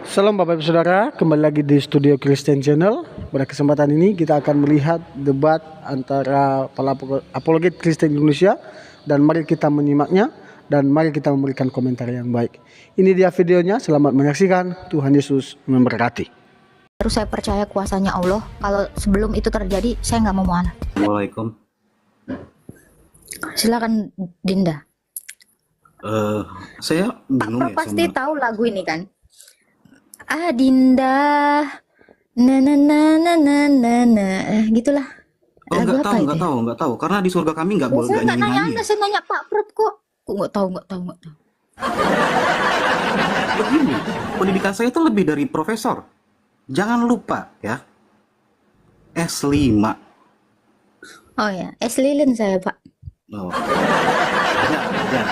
Salam Bapak Ibu Saudara, kembali lagi di Studio Christian Channel. Pada kesempatan ini kita akan melihat debat antara para apologet Kristen Indonesia, dan mari kita menyimaknya dan mari kita memberikan komentar yang baik. Ini dia videonya, selamat menyaksikan. Tuhan Yesus memberkati. Baru saya percaya kuasanya Allah. Kalau sebelum itu terjadi, saya nggak mau mualaf. Assalamualaikum. Silakan Dinda. Saya bingung ya Pasti sama. tahu lagu ini kan? Ah Dinda, na na na na na na na, gitulah. Oh, Lagu apa itu? nggak tahu. Karena di surga kami nggak boleh Saya nggak nanya nyanyi. Anda, saya nanya Pak Prof kok. Kok nggak tahu. Begini, pendidikan saya itu lebih dari profesor. Jangan lupa ya, S5. Oh ya, es lilin saya Pak. Oh. Ya.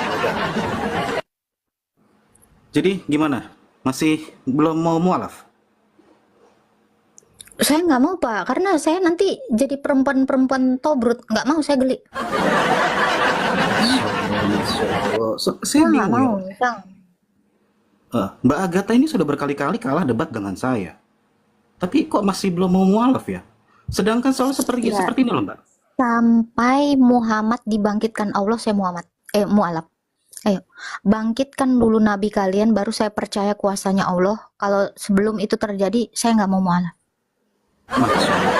Jadi gimana? Masih belum mau mualaf? Saya nggak mau Pak, karena saya nanti jadi perempuan tobrut. Nggak mau, saya geli. Saya Nggak bingung mau, ya. Kang. Mbak Agatha ini sudah berkali-kali kalah debat dengan saya. Tapi kok masih belum mau mualaf ya? Sedangkan soal seperti Ya. ini loh, Mbak. Sampai Muhammad dibangkitkan Allah, saya mualaf. Ayo, bangkitkan dulu nabi kalian, baru saya percaya kuasanya Allah. Kalau sebelum itu terjadi, saya nggak mau mualaf. Maksudnya,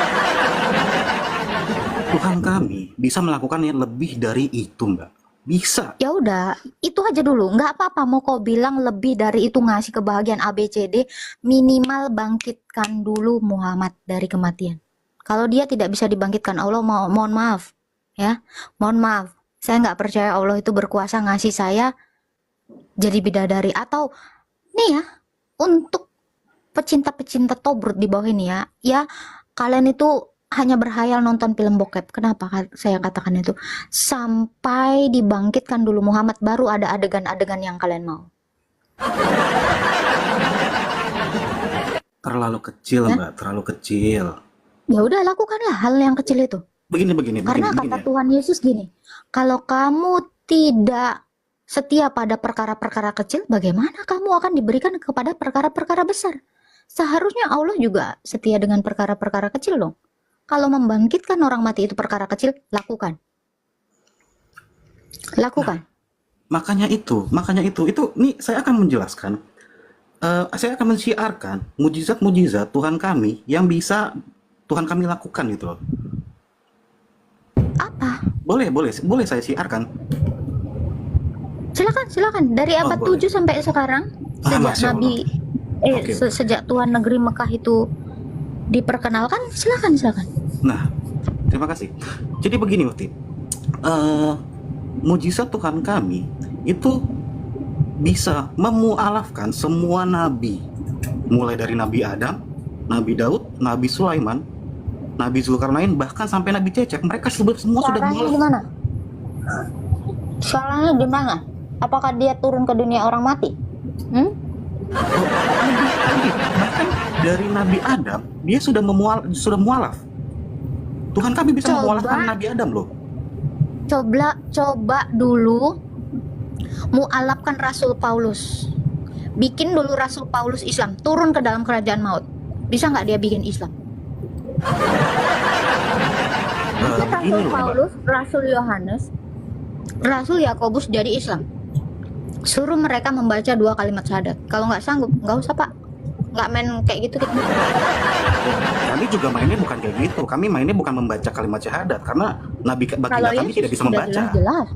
Tuhan kami bisa melakukan yang lebih dari itu, Mbak. Bisa. Ya udah, itu aja dulu. Nggak apa-apa mau kau bilang lebih dari itu, ngasih kebahagiaan ABCD, minimal bangkitkan dulu Muhammad dari kematian. Kalau dia tidak bisa dibangkitkan Allah, mohon maaf, ya, mohon maaf. Saya nggak percaya Allah itu berkuasa ngasih saya jadi bidadari. Atau nih ya, untuk pecinta-pecinta tobrut di bawah ini ya kalian itu hanya berhayal nonton film bokep. Kenapa saya katakan itu? Sampai dibangkitkan dulu Muhammad, baru ada adegan-adegan yang kalian mau. Terlalu kecil, Ya? Mbak. Terlalu kecil. Ya udah, lakukanlah hal yang kecil itu. Begini Karena kata ya. Tuhan Yesus gini, kalau kamu tidak setia pada perkara-perkara kecil, bagaimana kamu akan diberikan kepada perkara-perkara besar? Seharusnya Allah juga setia dengan perkara-perkara kecil dong. Kalau membangkitkan orang mati itu perkara kecil, lakukan. Makanya itu nih saya akan menjelaskan. Saya akan mensiarkan mujizat-mujizat Tuhan kami yang bisa Tuhan kami lakukan gitu loh. Apa? Boleh saya siarkan. Silakan. Dari abad boleh. 7 sampai sekarang, sejak Masya Allah. Nabi Oke. sejak Tuhan negeri Mekah itu diperkenalkan, silakan. Nah, terima kasih. Jadi begini, Wakti. Mujizat Tuhan kami itu bisa memualafkan semua nabi. Mulai dari Nabi Adam, Nabi Daud, Nabi Sulaiman, Nabi Zulkarnain, bahkan sampai Nabi Cecep. Mereka semua sudah Caranya mualaf. gimana? Caranya gimana? Apakah dia turun ke dunia orang mati? Bahkan dari Nabi Adam, dia sudah mualaf. Tuhan kami bisa memualafkan Nabi Adam loh. Coba dulu mualafkan Rasul Paulus. Bikin dulu Rasul Paulus Islam, turun ke dalam kerajaan maut. Bisa nggak dia bikin Islam? Begini Rasul loh, Mbak. Paulus, Rasul Yohanes, Rasul Yakobus jadi Islam. Suruh mereka membaca 2 kalimat syahadat. Kalau nggak sanggup, nggak usah Pak. Nggak main kayak gitu. Kami juga mainnya bukan kayak gitu. Kami mainnya bukan membaca kalimat syahadat karena baginda kami tidak bisa membaca. Jelas-jelas.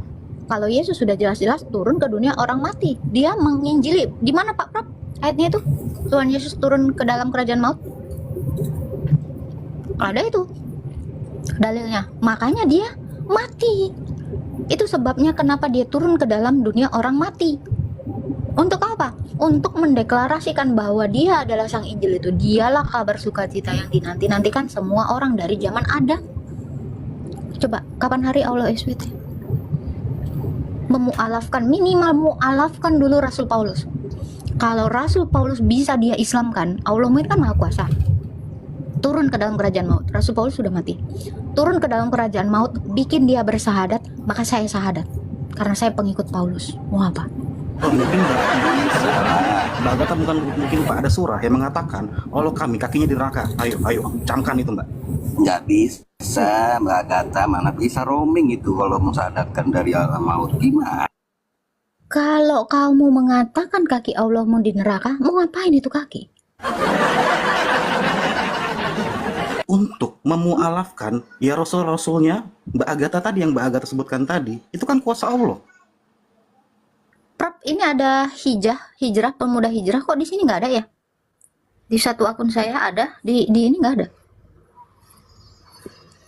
Kalau Yesus sudah jelas-jelas turun ke dunia orang mati, dia menginjili. Di mana Pak Prof? Ayatnya itu Tuhan Yesus turun ke dalam kerajaan maut. Ada itu dalilnya. Makanya dia mati. Itu sebabnya kenapa dia turun ke dalam dunia orang mati. Untuk apa? Untuk mendeklarasikan bahwa dia adalah sang Injil itu. Dialah kabar sukacita yang dinanti-nantikan semua orang dari zaman Adam. Coba, kapan hari Allah SWT? Minimal mualafkan dulu Rasul Paulus. Kalau Rasul Paulus bisa dia Islamkan, Allah kan Maha Kuasa. Turun ke dalam kerajaan maut. Rasul Paulus sudah mati. Turun ke dalam kerajaan maut, bikin dia bersahadat, maka saya sahadat. Karena saya pengikut Paulus. Mau apa? Oh, mungkin Mbak bisa. Mbak Agatha bukan mungkin Pak, ada surah yang mengatakan Allah kami kakinya di neraka. Ayo camkan itu Mbak. Nggak bisa, Mbak Agatha, mana bisa roaming itu kalau mensadarkan dari alam maut, gimana? Kalau kamu mengatakan kaki Allahmu di neraka, mau ngapain itu kaki? Untuk memualafkan ya rasul-rasulnya Mbak Agatha tadi, yang Mbak Agatha sebutkan tadi, itu kan kuasa Allah. Prap, ini ada hijrah, pemuda hijrah, kok di sini nggak ada ya? Di satu akun saya ada, di ini nggak ada.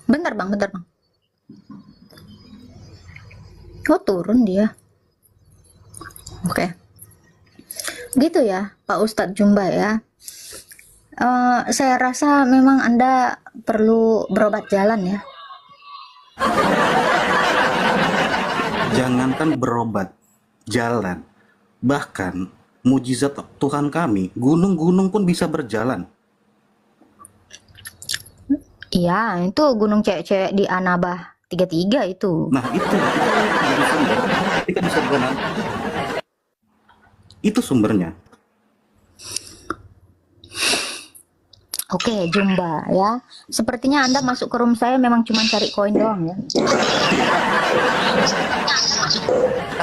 Bentar bang. Oh, turun dia. Oke. Gitu ya, Pak Ustadz Jumba ya. Saya rasa memang Anda perlu berobat jalan ya. Jangankan berobat jalan, bahkan mujizat Tuhan kami, gunung-gunung pun bisa berjalan. Iya, itu gunung cewek-cewek di Anabah 33 itu. Nah itu jadi sumber. Ketika bisa berjalan, itu sumbernya. Oke, Jumba ya. Sepertinya Anda masuk ke room saya memang cuma cari koin doang ya.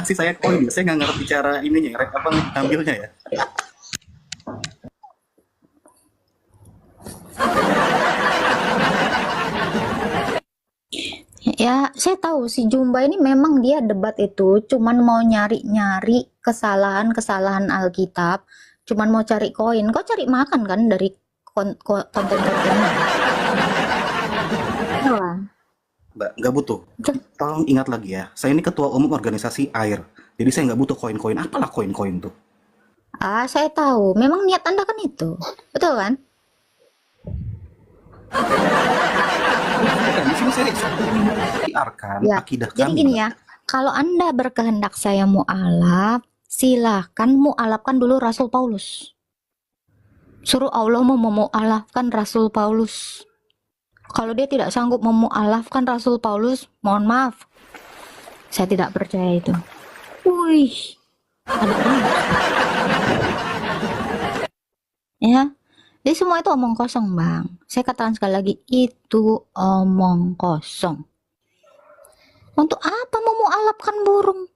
Kasih saya koin, saya nggak ngerti cara ininya, apa ngambilnya ya. Ya, saya tahu si Jumba ini memang dia debat itu cuman mau nyari-nyari kesalahan-kesalahan Alkitab, cuman mau cari koin. Kau cari makan kan dari konten-kontennya. Wah. Mbak, nggak butuh. Tolong ingat lagi ya, saya ini ketua umum organisasi AIR. Jadi saya nggak butuh koin-koin. Apalah koin-koin tuh? Saya tahu. Memang niat Anda kan itu. Betul kan? Bukan, di sini saya siarkan Ya. akidah Jadi kami. gini Mbak. ya, kalau Anda berkehendak saya mu'alaf, silahkan mu'alafkan dulu Rasul Paulus. Suruh Allah memu'alafkan Rasul Paulus. Kalau dia tidak sanggup memu'alafkan Rasul Paulus, mohon maaf, saya tidak percaya itu. Wih, ada apa? Ya, jadi semua itu omong kosong, Bang. Saya katakan sekali lagi, itu omong kosong. Untuk apa mau mu'alafkan burung?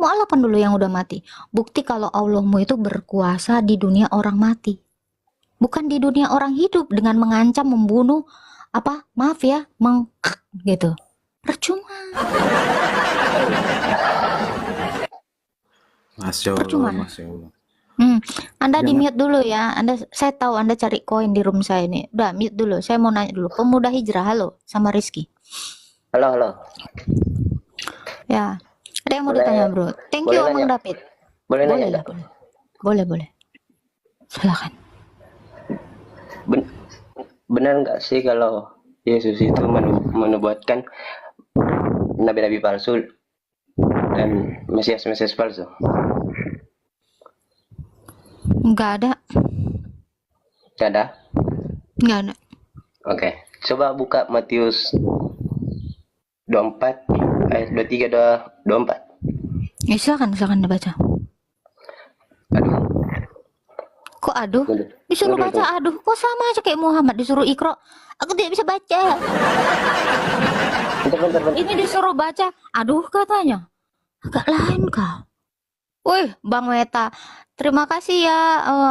Mu'alafkan dulu yang udah mati. Bukti kalau Allahmu itu berkuasa di dunia orang mati. Bukan di dunia orang hidup dengan mengancam, membunuh, maaf ya, gitu. Percuma. Masya Percuma. Allah, Masya Allah. Anda di Jangan- mute dulu ya. Saya tahu Anda cari koin di room saya ini. Udah mute dulu. Saya mau nanya dulu. Pemuda hijrah, halo, sama Rizky. Halo. Ya. Ada yang mau Boleh- ditanya, Bro? Thank boleh you, Omang nanya? David. Boleh Boleh nanya lah, nggak? boleh. Silakan. Benar nggak sih kalau Yesus itu menubuatkan nabi-nabi palsu dan Mesias palsu? Nggak ada. Nggak ada? Nggak ada. Oke. Coba buka Matius 24 ayat 23 24. Ya, silakan dibaca. Aduh. Kok aduh? Disuruh Tunggu, baca aduh. Kok sama aja kayak Muhammad disuruh Iqra. Aku tidak bisa baca. Bentar. Ini disuruh baca. Aduh katanya. Agak lain kah? Wih, Bang Meta. Terima kasih ya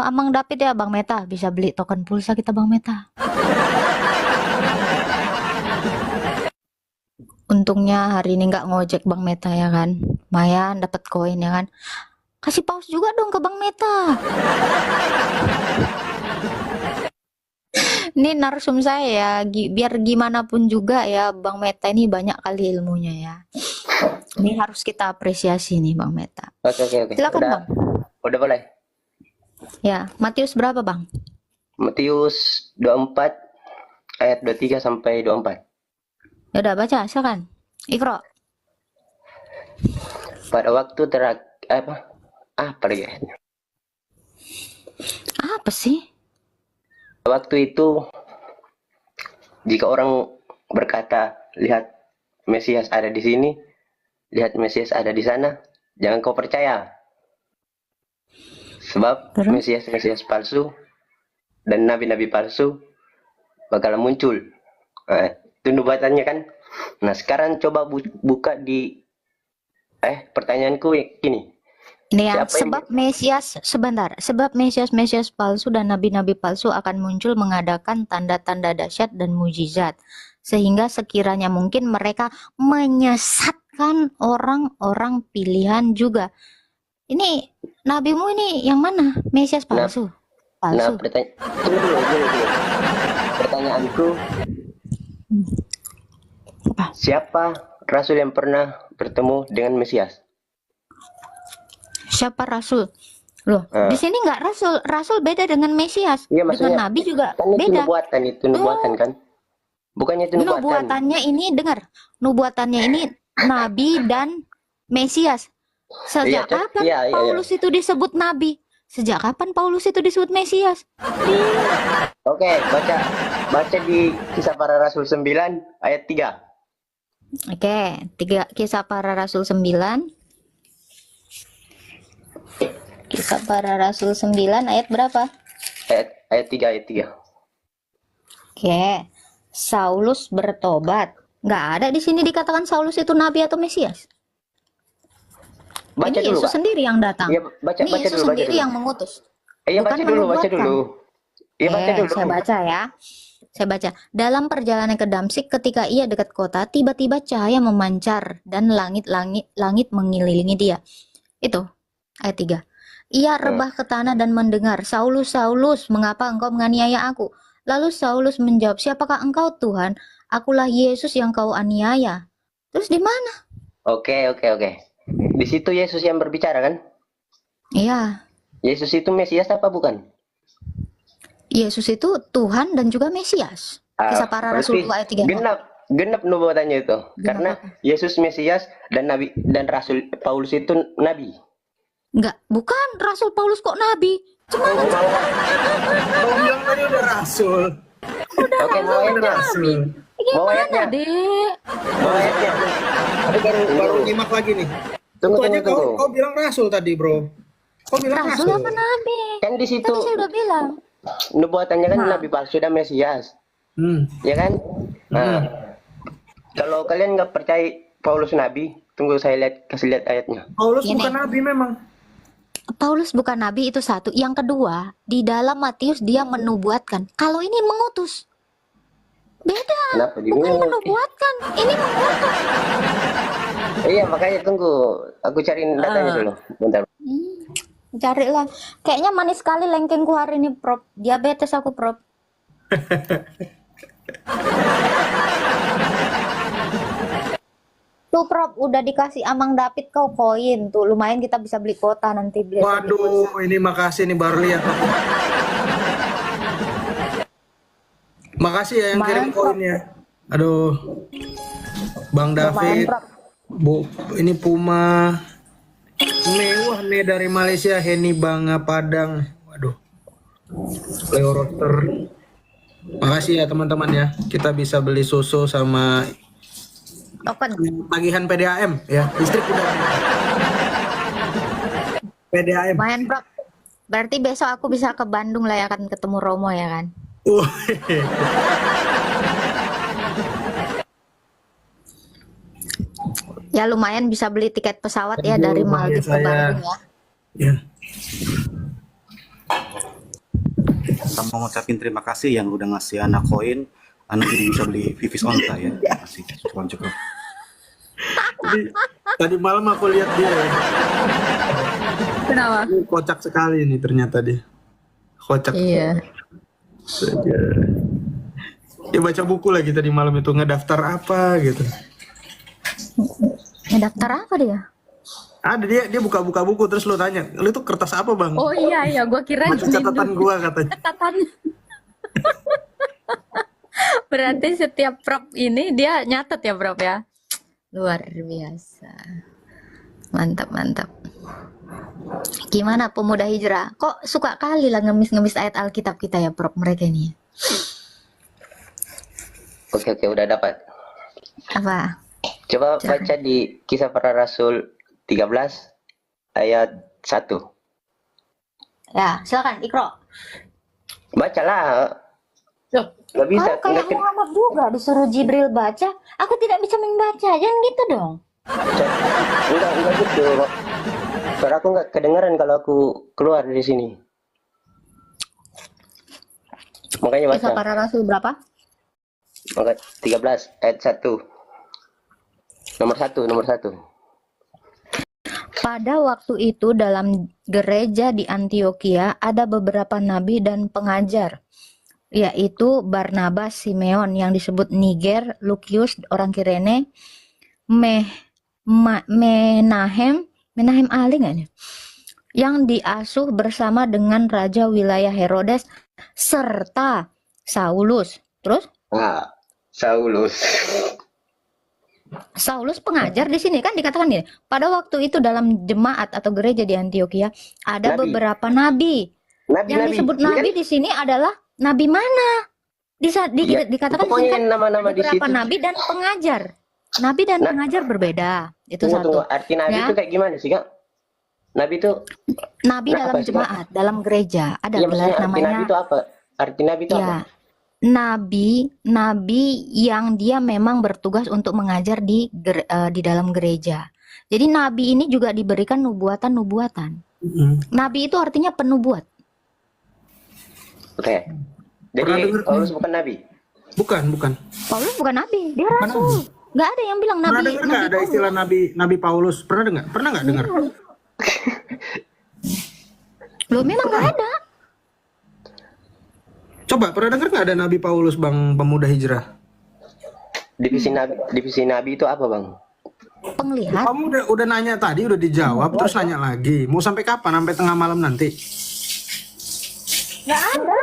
Amang David ya Bang Meta. Bisa beli token pulsa kita Bang Meta. Untungnya hari ini nggak ngojek Bang Meta ya kan. Lumayan dapat koin ya kan. Kasih pause juga dong ke Bang Meta. Ini narsum saya ya, biar gimana pun juga ya Bang Meta ini banyak kali ilmunya ya. Ini harus kita apresiasi nih Bang Meta. Oke. Silakan Udah, Bang. udah boleh. Ya, Matius berapa Bang? Matius 24 ayat 23 sampai 24. Ya udah baca, silakan. Iqra. Pada waktu apa lagi ayatnya? Apa sih? Waktu itu, jika orang berkata, lihat Mesias ada di sini, lihat Mesias ada di sana, jangan kau percaya. Sebab Terus? Mesias palsu dan nabi-nabi palsu bakal muncul. Itu nubuatannya kan. Nah, sekarang coba buka di pertanyaanku gini. Ini ya, Siapa yang sebab Mesias, sebentar, sebab Mesias palsu dan nabi-nabi palsu akan muncul mengadakan tanda-tanda dahsyat dan mujizat, sehingga sekiranya mungkin mereka menyesatkan orang-orang pilihan juga. Ini nabimu ini yang mana? Mesias palsu? Nah, Palsu. tunggu dulu. Pertanyaanku, Apa? siapa rasul yang pernah bertemu dengan Mesias? Siapa rasul? Loh, di sini nggak rasul. Rasul beda dengan Mesias. Iya, maksudnya Dengan nabi juga kan itu beda. nubuatan kan? Bukannya itu nubuatan? Nubuatannya ini, dengar, nubuatannya ini nabi dan Mesias. Sejak Iya, kapan iya. Paulus itu disebut nabi? Sejak kapan Paulus itu disebut Mesias? Oke, baca di Kisah Para Rasul 9 ayat 3. Oke, Kisah Para Rasul 9. Kisah Para Rasul 9 ayat berapa? Ayat 3. Oke. Saulus bertobat. Nggak ada di sini dikatakan Saulus itu nabi atau Mesias. Baca Ini dulu, Yesus Kak. sendiri yang datang. Iya, baca Ini baca Yesus dulu, sendiri yang mengutus. Iya, bukan baca dulu. menubuatkan. Iya, baca dulu. Saya baca ya. Saya baca. Dalam perjalanan ke Damsik ketika ia dekat kota, tiba-tiba cahaya memancar dan langit mengelilingi dia. Itu ayat 3. Ia rebah ke tanah dan mendengar, "Saulus, Saulus, mengapa engkau menganiaya aku?" Lalu Saulus menjawab, "Siapakah engkau, Tuhan?" "Akulah Yesus yang kau aniaya." Terus di mana? Oke. Di situ Yesus yang berbicara kan? Iya, Yesus itu Mesias apa bukan? Yesus itu Tuhan dan juga Mesias. Kisah Para Rasul 2 ayat 3. Genap nubuatannya itu. Genap Karena apa? Yesus Mesias dan nabi dan Rasul Paulus itu nabi. Enggak, bukan Rasul Paulus kok nabi. Cuma Kau bilang tadi udah rasul. Oke, mau ayatnya. Mau gimana, ayatnya. Dek? Mau ayatnya. Tapi kan Baru nyimak lagi nih. Tunggu. Kau bilang rasul tadi, bro. Kau bilang Rasul apa nabi? Kan di situ Tadi saya udah bilang. nubuatannya kan Nah. nabi palsu dan Mesias. Hmm. Ya kan? Nah, kalau kalian nggak percaya Paulus nabi, tunggu saya kasih lihat ayatnya. Paulus Ini. bukan nabi memang. Paulus bukan nabi, itu satu. Yang kedua, di dalam Matius dia menubuatkan. Kalau ini mengutus. Beda. Kenapa Bukan juga? menubuatkan. Ini mengutus. Iya, makanya tunggu. Aku cariin datanya dulu. Bentar. Carilah. Kayaknya manis sekali lengkengku hari ini, Prof. Diabetes aku, Prof. Tuh, Prof, udah dikasih Amang David kau koin. Tuh, lumayan kita bisa beli kuota nanti. Waduh, ini makasih nih baru lihat. Makasih ya yang Lumayan, kirim koinnya. Aduh, Bang Lumayan, David, Prof. Bu, ini Puma mewah nih dari Malaysia, Heni Banga Padang. Waduh, Leo Roster. Makasih ya teman-teman ya. Kita bisa beli susu sama Token. tagihan PDAM ya. Listrik udah. PDAM. Lumayan, Prof. Berarti besok aku bisa ke Bandung lah ya, akan ketemu Romo ya kan? Ya lumayan bisa beli tiket pesawat ya Aduh, dari bahaya Maldives ke saya. Bandung ya. Ya. Kita mau ngucapin terima kasih yang udah ngasih anak koin. Anak jadi bisa beli Vivis Onta ya. Terima kasih. Cukup. Tadi malam aku lihat dia. Ya. Kenapa? Ini kocak sekali ini ternyata dia. Kocak. Iya. Dia baca buku lagi tadi malam itu, ngedaftar apa gitu. Daftar apa dia? Ada dia buka-buka buku terus lo tanya, lu itu kertas apa bang? Oh iya, gua kira Baca catatan gua katanya. catatan. Berarti setiap prop ini dia nyatet ya, Prof ya. Luar biasa. Mantap. Gimana pemuda hijrah? Kok suka kali lah ngemis-ngemis ayat Alkitab kita ya, Prof, mereka ini. Oke, udah dapat. Apa? Coba baca di Kisah Para Rasul 13 ayat 1. Ya, silakan Ikro. Bacalah. Loh, Nggak bisa. kau kayak Nggak, Muhammad juga disuruh Jibril baca, aku tidak bisa membaca, jangan gitu dong. enggak gitu. Suara aku nggak kedengeran kalau aku keluar dari sini. Makanya Kisah baca. para Rasul berapa? Maka 13 ayat 1. Nomor 1. Pada waktu itu dalam gereja di Antioquia ada beberapa nabi dan pengajar, yaitu Barnabas, Simeon yang disebut Niger, Lukius orang Kirene, Menahem Ali nggak nih? Yang diasuh bersama dengan raja wilayah Herodes serta Saulus. Terus Ah, Saulus. Saulus pengajar di sini kan dikatakan gini, pada waktu itu dalam jemaat atau gereja di Antioquia ada Nabi. beberapa nabi. Yang disebut Iya nabi kan? di sini adalah nabi mana? Iya, Dikatakan di sini pokoknya kan nama-nama ada di beberapa situ. nabi dan pengajar. Nabi dan Nah, pengajar berbeda. Itu tunggu. satu. Arti nabi Ya. itu kayak gimana sih, Kak? Nabi itu Nabi Nah, dalam apa sih, Kak? jemaat, dalam gereja ada Iya, gelar maksudnya arti nabi namanya itu apa? Arti nabi itu apa? ya nabi yang dia memang bertugas untuk mengajar di dalam gereja. Jadi nabi ini juga diberikan nubuatan. Nabi itu artinya penubuat. Oke. Jadi Pernah dengar- Paulus bukan nabi. Bukan. Paulus bukan nabi, dia rasul. Nggak ada yang bilang Pernah nabi. dengar nggak ada Paulus. istilah Nabi Paulus? Pernah nggak dengar? Loh, memang nggak ada. Coba pernah dengar nggak ada Nabi Paulus, Bang Pemuda Hijrah? Divisi nabi itu apa, Bang? Penglihat. Kamu udah nanya tadi, udah dijawab, terus nanya lagi. Mau sampai kapan? Sampai tengah malam nanti? Nggak ada.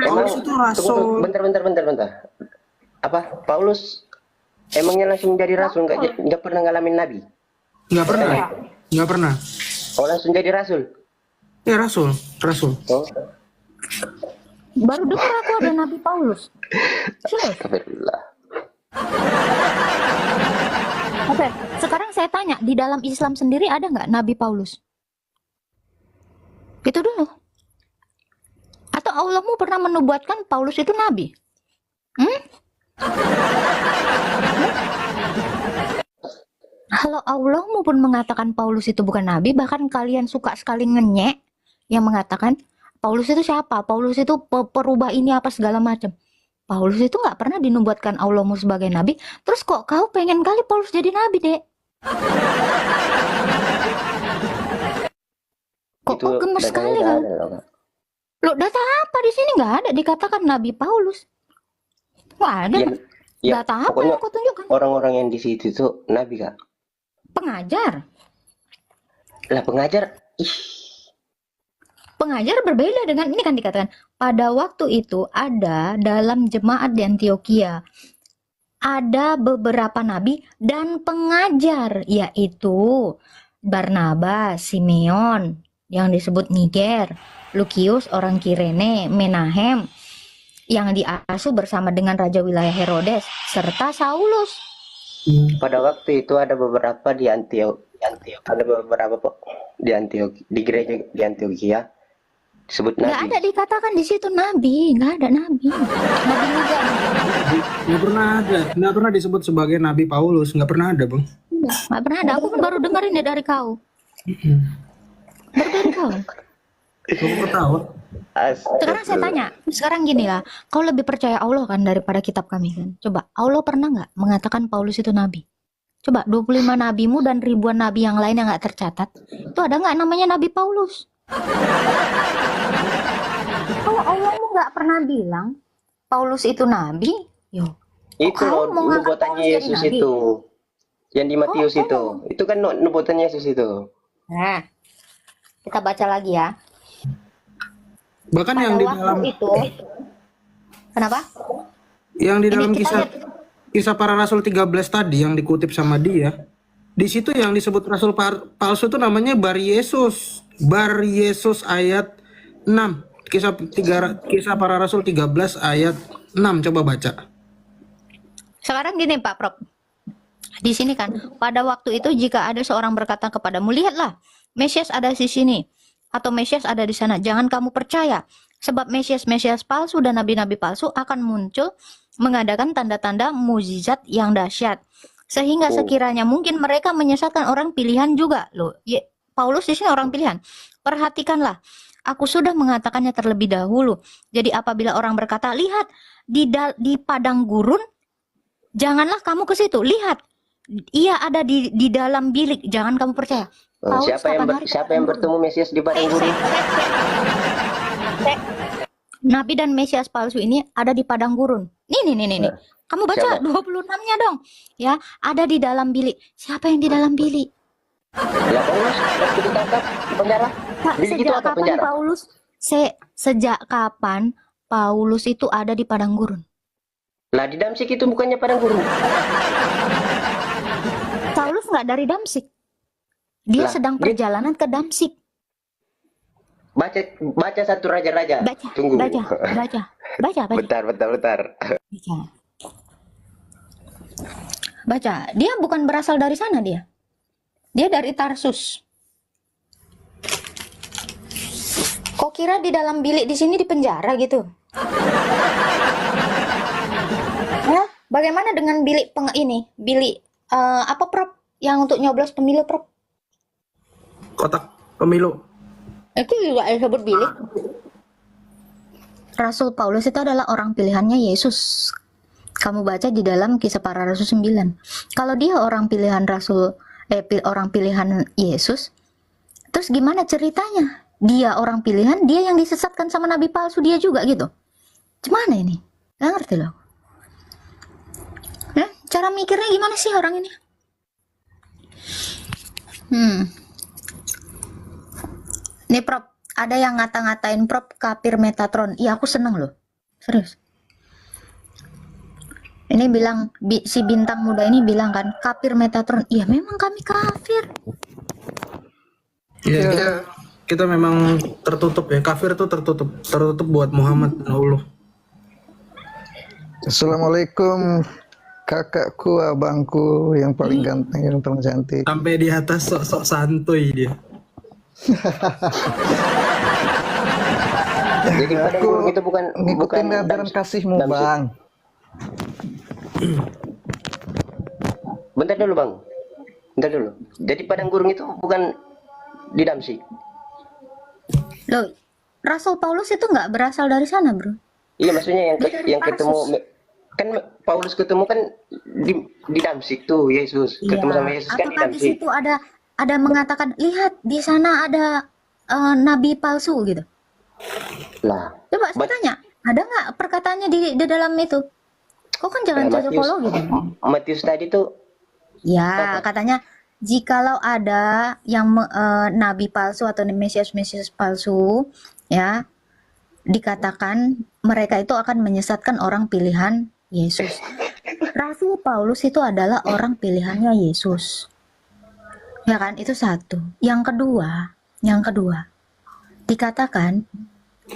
Paulus itu rasul. Bentar. Apa? Paulus emangnya langsung jadi rasul, nggak pernah ngalamin nabi? Nggak pernah. Oh, langsung jadi rasul. Ya rasul. Oh, Baru dengar aku ada Nabi Paulus. Serius. astagfirullah. Oke, sekarang saya tanya, di dalam Islam sendiri ada nggak Nabi Paulus? Itu dulu. Atau Allahmu pernah menubuatkan Paulus itu nabi? Kalau Allahmu pun mengatakan Paulus itu bukan nabi, bahkan kalian suka sekali ngenyek yang mengatakan Paulus itu siapa? Paulus itu perubah ini apa segala macam. Paulus itu nggak pernah dinubuatkan Allahmu sebagai nabi. Terus kok kau pengen kali Paulus jadi nabi, Dek? Kok Itu kau gemes datanya sekali nggak kau? ada loh, Kak. Loh, data apa di sini nggak ada dikatakan Nabi Paulus? Nggak ada. Iya, Data apa pokoknya yang kau tunjukkan? orang-orang yang di situ tuh nabi, Kak. Pengajar. Lah pengajar, Pengajar berbeda dengan ini kan dikatakan pada waktu itu ada dalam jemaat di Antioquia ada beberapa nabi dan pengajar, yaitu Barnabas, Simeon yang disebut Niger, Lukius orang Kirene, Menahem yang diasuh bersama dengan raja wilayah Herodes serta Saulus. pada waktu itu ada beberapa di ada beberapa di gereja di Antioquia disebut Nggak nabi. ada dikatakan di situ nabi, nggak ada nabi. Nabi juga. Nggak pernah disebut sebagai Nabi Paulus. Nggak pernah ada, Bang. Nggak pernah ada. Aku kan baru dengerin ya dari kau. Baru dari kau. Kamu ketawa? Sekarang saya tanya, sekarang gini lah, kau lebih percaya Allah kan daripada kitab kami kan? Coba, Allah pernah nggak mengatakan Paulus itu nabi? Coba, 25 nabimu dan ribuan nabi yang lain yang nggak tercatat, itu ada nggak namanya Nabi Paulus? Kalau Allahmu nggak pernah bilang Paulus itu nabi, yo, Itu kau loh mau ngangkat nubuatannya Paulus jadi Yesus nabi? itu. Yang di Matius Oh, itu. Itu kan nubuatannya Yesus itu. Nah, kita baca lagi ya. Bahkan Pada yang di waktu dalam itu, kenapa? dalam kita kisah para rasul 13 tadi yang dikutip sama dia, di situ yang disebut rasul palsu itu namanya Bar Yesus ayat 6. Kisah para rasul 13 ayat 6, coba baca. Sekarang gini Pak Prof. Di sini kan, pada waktu itu jika ada seorang berkata kepadamu, lihatlah, Mesias ada di sini. atau Mesias ada di sana. Jangan kamu percaya. Sebab Mesias-Mesias palsu dan nabi-nabi palsu akan muncul mengadakan tanda-tanda mukjizat yang dahsyat. Sehingga sekiranya mungkin mereka menyesatkan orang pilihan juga. Loh, Paulus di sini orang pilihan. Perhatikanlah, aku sudah mengatakannya terlebih dahulu. Jadi apabila orang berkata, lihat di padang gurun, janganlah kamu ke situ. Lihat, ia ada di dalam bilik. Jangan kamu percaya. Paulus Siapa yang bertemu Mesias di padang gurun? Nabi dan Mesias palsu ini ada di padang gurun. Nih. Kamu baca 26-nya dong. Ya, ada di dalam bilik. Siapa yang di dalam bilik? Ya Paulus waktu ditangkap di penjara. Pak, Bilik itu sejak apa kapan penjara? Paulus sejak kapan Paulus itu ada di padang gurun? Lah di Damsik itu bukannya padang gurun. Paulus nggak dari Damsik. Dia Lah, sedang perjalanan ke Damsik. Baca satu raja-raja. Tunggu. Baca. Bentar. Baca. Dia bukan berasal dari sana dia. Dia dari Tarsus. Kok kira di dalam bilik di sini di penjara gitu? Ya, bagaimana dengan bilik bilik apa Prof? Yang untuk nyoblos pemilu Prof? Kotak pemilu. Itu juga disebut bilik. Rasul Paulus itu adalah orang pilihannya Yesus. Kamu baca di dalam Kisah Para Rasul 9. Kalau dia orang pilihan orang pilihan Yesus, terus gimana ceritanya? Dia orang pilihan, dia yang disesatkan sama nabi palsu dia juga gitu. Gimana ini? Nggak ngerti loh. Cara mikirnya gimana sih orang ini? Nih Prof, ada yang ngata-ngatain Prof kafir Metatron. Iya, aku seneng loh. Serius. Ini bilang, si bintang muda ini bilang kan, kafir Metatron. Iya, memang kami kafir. Ya, kita memang tertutup ya. Kafir tuh tertutup buat Muhammad dan Allah. Assalamualaikum kakakku, abangku yang paling ganteng, yang paling cantik. Sampai di atas sok-sok santuy dia. Jadi padang gurun itu bukan Ngikutin ajaran kasihmu, Damsik. Bang. Bentar dulu. Jadi padang gurun itu bukan di Damsik. Loh, Rasul Paulus itu nggak berasal dari sana, bro. Iya, maksudnya Dia dari yang ketemu kan Paulus ketemu kan di Damsik tuh Yesus. Ketemu sama Yesus kan di Apakah di Damsik. situ ada mengatakan, lihat di sana ada nabi palsu gitu? Lah, Coba saya tanya, ada nggak perkataannya di dalam itu? Kok kan jangan cocokologi gitu? Matius tadi tuh Ya, katanya jikalau ada yang nabi palsu atau Mesias palsu, ya, dikatakan mereka itu akan menyesatkan orang pilihan Yesus. Rasul Paulus itu adalah orang pilihannya Yesus. Ya kan, itu satu. Yang kedua, dikatakan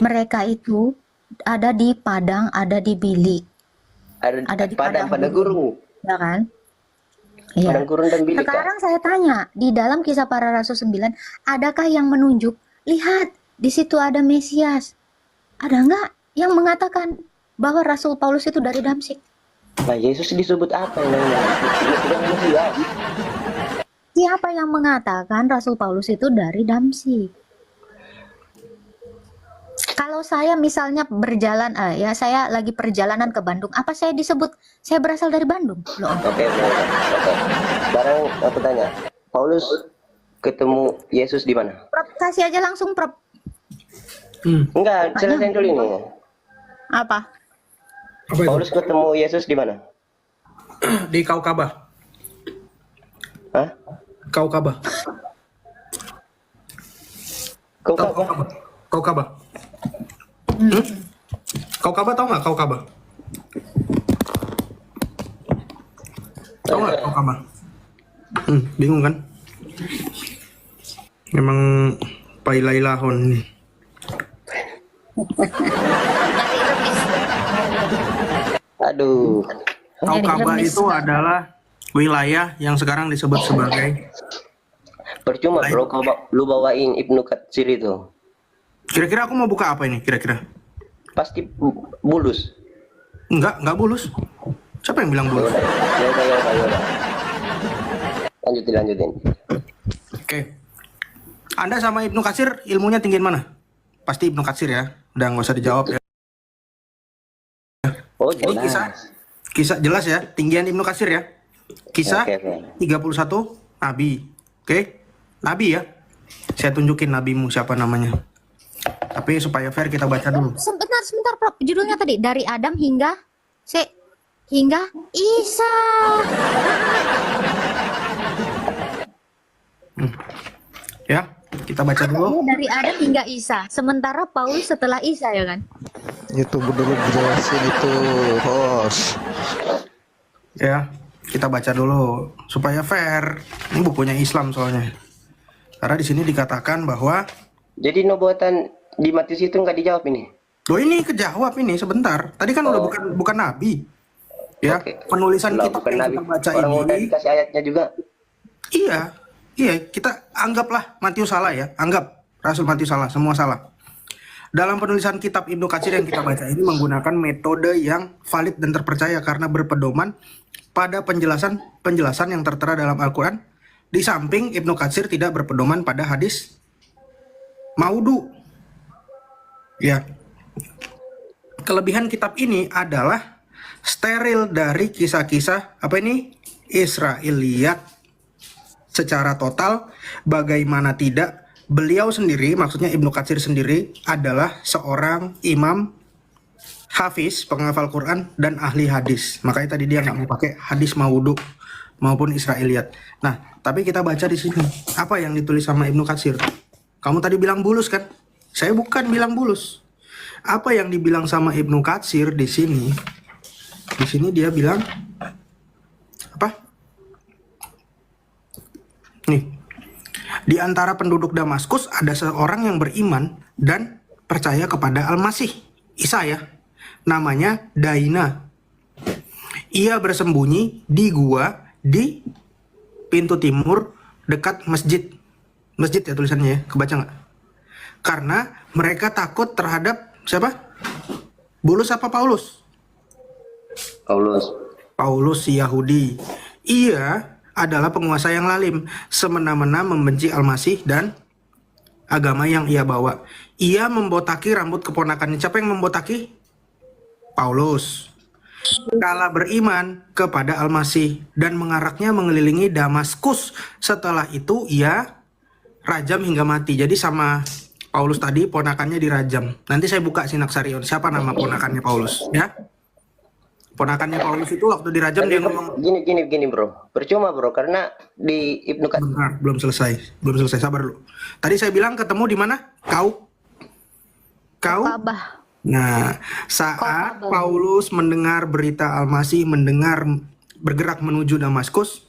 mereka itu ada di padang, ada di bilik, ada di padang gurun. ya kan? Iya. Padang gurun dan bilik. Sekarang saya tanya, di dalam Kisah Para Rasul 9, adakah yang menunjuk, lihat, di situ ada Mesias? Ada nggak yang mengatakan bahwa Rasul Paulus itu dari Damsik? Nah, Yesus disebut apa yang namanya? Bukan Mesias. Siapa yang mengatakan Rasul Paulus itu dari Damsik? Kalau saya misalnya berjalan, ya saya lagi perjalanan ke Bandung, apa saya disebut saya berasal dari Bandung? Loh, Oke. Sekarang aku tanya, Paulus ketemu Yesus di mana? Prof, kasih aja langsung, Prof. Enggak, selesai dulu ini. Apa? Apa itu? Paulus ketemu Yesus di mana? Di Kaukabah. Hah? Kaukabah. Kaukabah. Kaukabah tahu nggak Kaukabah? Tahu nggak Kaukabah? Bingung kan? Memang pailailahon nih. Aduh. Kaukabah itu adalah wilayah yang sekarang disebut sebagai Percuma bro, lu bawain Ibnu Katsir itu. Kira-kira aku mau buka apa ini kira-kira? Pasti bulus. Enggak bulus. Siapa yang bilang bulus? Ya udah. Lanjutin. Oke. Anda sama Ibnu Katsir ilmunya tinggian mana? Pasti Ibnu Katsir ya. Udah nggak usah dijawab ya. Oh Ini jelas. kisah jelas ya. Tinggian Ibnu Katsir ya. Kisah Oke. 31 Nabi. Oke. Nabi ya. Saya tunjukin nabimu siapa namanya. Tapi supaya fair kita baca dulu. Sebentar, Prof. Judulnya tadi dari Adam hingga Isa. Ya, kita baca dulu. Dari Adam hingga Isa. Sementara Paulus setelah Isa ya kan? Itu dulu jelasin itu, host. Ya, kita baca dulu supaya fair. Ini bukunya Islam soalnya. Karena di sini dikatakan bahwa Jadi nubuatan di Matius itu nggak dijawab ini. loh ini kejawab ini sebentar. Tadi kan udah bukan nabi. Ya, Oke. penulisan Lah, kitab bukan yang nabi. kita baca Orang udah ini. dikasih ayatnya juga. Iya, kita anggaplah Matius salah ya. Anggap Rasul Matius salah, semua salah. Dalam penulisan kitab Ibnu Katsir yang kita baca ini menggunakan metode yang valid dan terpercaya karena berpedoman pada penjelasan yang tertera dalam Al-Quran. Di samping Ibnu Katsir tidak berpedoman pada hadis maudu. Ya. Kelebihan kitab ini adalah steril dari kisah-kisah Israiliyat secara total. Bagaimana tidak, beliau sendiri, maksudnya Ibnu Katsir sendiri adalah seorang imam hafiz, penghafal Quran dan ahli hadis. Makanya tadi dia nggak mau pakai hadis maudu maupun Israiliyat. Nah, tapi kita baca di sini apa yang ditulis sama Ibnu Katsir. Kamu tadi bilang bulus kan? Saya bukan bilang bulus. Apa yang dibilang sama Ibnu Katsir di sini? Di sini dia bilang apa? Nih. Di antara penduduk Damaskus ada seorang yang beriman dan percaya kepada Al-Masih, Isa ya. Namanya Daina. Ia bersembunyi di gua di pintu timur dekat masjid. Masjid ya tulisannya ya, kebaca nggak? Karena mereka takut terhadap siapa? Bulus apa Paulus? Paulus si Yahudi. Ia adalah penguasa yang lalim, semena-mena membenci Al-Masih dan agama yang ia bawa. Ia membotaki rambut keponakannya. Siapa yang membotaki? Paulus. Kala beriman kepada Al-Masih dan mengaraknya mengelilingi Damaskus. Setelah itu ia rajam hingga mati. Jadi sama Paulus tadi ponakannya dirajam. Nanti saya buka Sinaksarion. Siapa nama ponakannya Paulus? Ya. Ponakannya Paulus itu waktu dirajam dia ngomong. Gini bro. Percuma bro, karena di Ibnu Katsir. Bentar, belum selesai. Sabar dulu. Tadi saya bilang ketemu di mana? Kau. Kabah. Nah, saat Paulus mendengar berita Al-Masih, bergerak menuju Damaskus,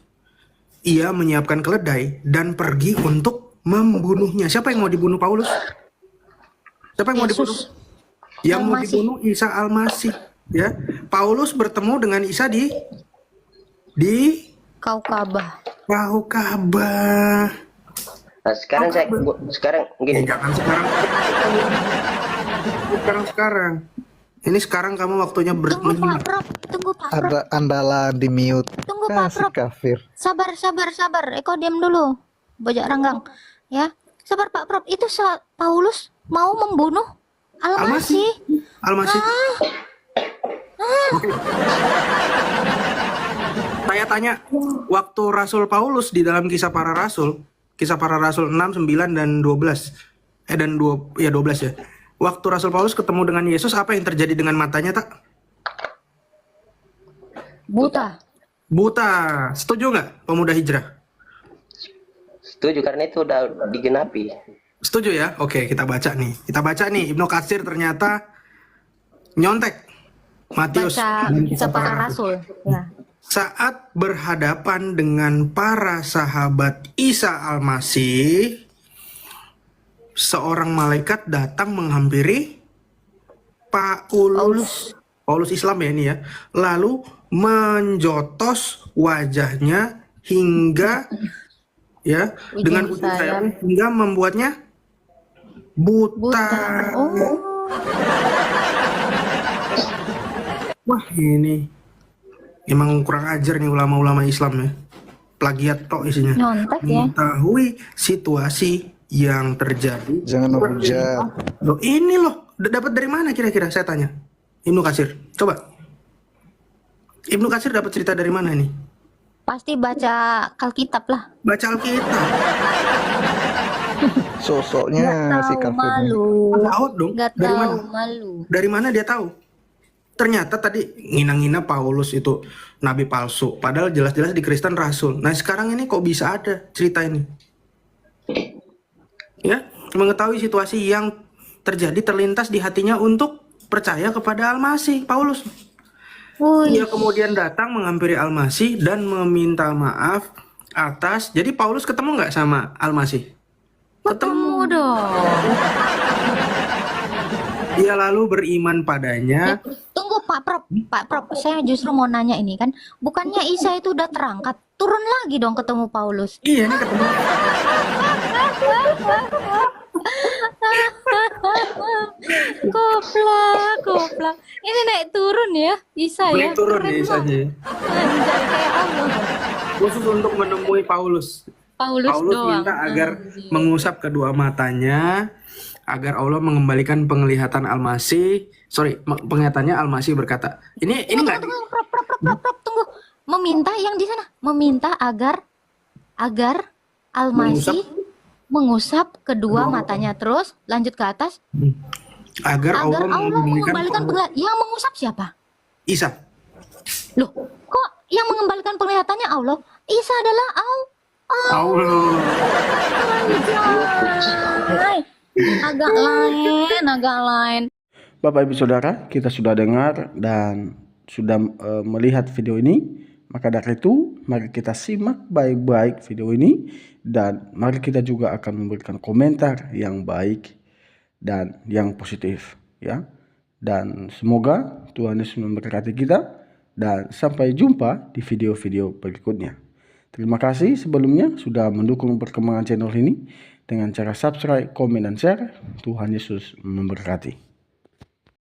ia menyiapkan keledai dan pergi untuk membunuhnya. Siapa yang mau dibunuh Paulus? Siapa yang mau dibunuh? Yang mau dibunuh Isa Al-Masih. Ya, Paulus bertemu dengan Isa di Kaukabah. Nah, sekarang gini. Jangan sekarang. Ini sekarang kamu waktunya Tunggu Pak Prof. Ada andalah di mute. Tunggu Pak Kasih Prof. kafir. Sabar. Eko diam dulu. Bajak ranggang. Ya. Sabar Pak Prof. Itu Paulus mau membunuh Al-Masih. Al-Masih. Oke. Saya tanya, waktu Rasul Paulus di dalam Kisah Para Rasul 6, 9 dan 12. 12 ya. Waktu Rasul Paulus ketemu dengan Yesus, apa yang terjadi dengan matanya, tak? Buta. Setuju nggak pemuda hijrah? Setuju, karena itu udah digenapi. Setuju ya? Oke, kita baca nih. Ibnu Katsir ternyata nyontek Matius Baca dan Kisah Para Rasul. Ya. Saat berhadapan dengan para sahabat Isa Al-Masih, seorang malaikat datang menghampiri Paulus Islam ya ini ya, lalu menjotos wajahnya hingga ya, dengan ujung sayap hingga membuatnya buta. buta. Oh, Wah, ini emang kurang ajar nih ulama-ulama Islam ya. Plagiat tok isinya. nyontek ya. Mengetahui situasi yang terjadi. Jangan menghujat. Loh, ini loh, dapat dari mana kira-kira saya tanya? Ibnu Katsir. Coba. Ibnu Katsir dapat cerita dari mana ini? Pasti baca Alkitab lah. Baca Alkitab. Sosoknya Nggak si tahu kafir. malu. Tahu dong. Nggak Dari tahu mana? malu. Dari mana dia tahu? Ternyata tadi ngina-ngina Paulus itu nabi palsu. Padahal jelas-jelas di Kristen rasul. Nah sekarang ini kok bisa ada cerita ini? Ya, mengetahui situasi yang terjadi terlintas di hatinya untuk percaya kepada Al-Masih, Paulus. Wih, Dia kemudian datang menghampiri Al-Masih dan meminta maaf atas. Jadi Paulus ketemu nggak sama Al-Masih? ketemu dong. Dia lalu beriman padanya. Tunggu Pak Prop, saya justru mau nanya ini kan, bukannya Isa itu udah terangkat, turun lagi dong ketemu Paulus. Iya, ini ketemu. Koplak. Ini naik turun ya, Isa ya. Naik turun Keren ya Isa banget. aja. Anjay, kayak Allah. Khusus untuk menemui Paulus. Paulus doang. minta agar mengusap kedua matanya agar Allah mengembalikan penglihatan Al-Masih. Penglihatannya Al-Masih berkata. Ini enggak Tunggu, Prop, tunggu. Meminta yang di sana, meminta agar Al-Masih mengusap kedua matanya, terus lanjut ke atas agar Allah mengembalikan penglihatan. Yang mengusap siapa? Isa. Loh, kok yang mengembalikan penglihatannya Allah? Isa adalah Allah. Anjay. Agak lain. Bapak Ibu Saudara, kita sudah dengar dan sudah melihat video ini. Maka dari itu, mari kita simak baik-baik video ini dan mari kita juga akan memberikan komentar yang baik dan yang positif, ya. Dan semoga Tuhan Yesus memberkati kita dan sampai jumpa di video-video berikutnya. Terima kasih sebelumnya sudah mendukung perkembangan channel ini dengan cara subscribe, komen, dan share. Tuhan Yesus memberkati.